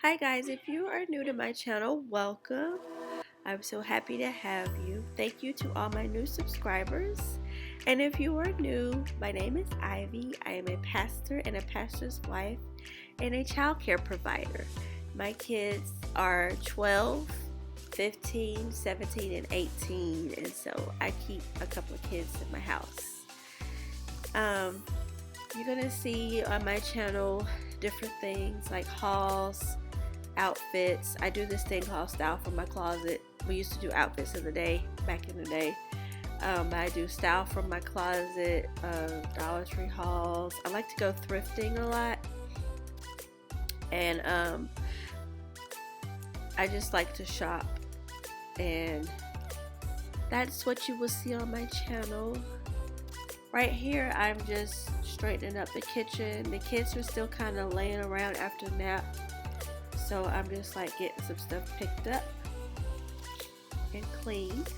Hi guys, if you are new to my channel, welcome. I'm so happy to have you. Thank you to all my new subscribers. And if you are new, my name is Ivy. I am a pastor and a pastor's wife and a child care provider. My kids are 12, 15, 17, and 18, and so I keep a couple of kids in my house. You're gonna see on my channel different things like hauls, outfits. I do this thing called Style from My Closet. We used to do outfits of the day back in the day. I do style from my closet, Dollar Tree hauls. I like to go thrifting a lot, and I just like to shop, and that's what you will see on my channel. Right here, I'm just straightening up the kitchen. The kids are still kind of laying around after nap, so I'm just like getting some stuff picked up and cleaned.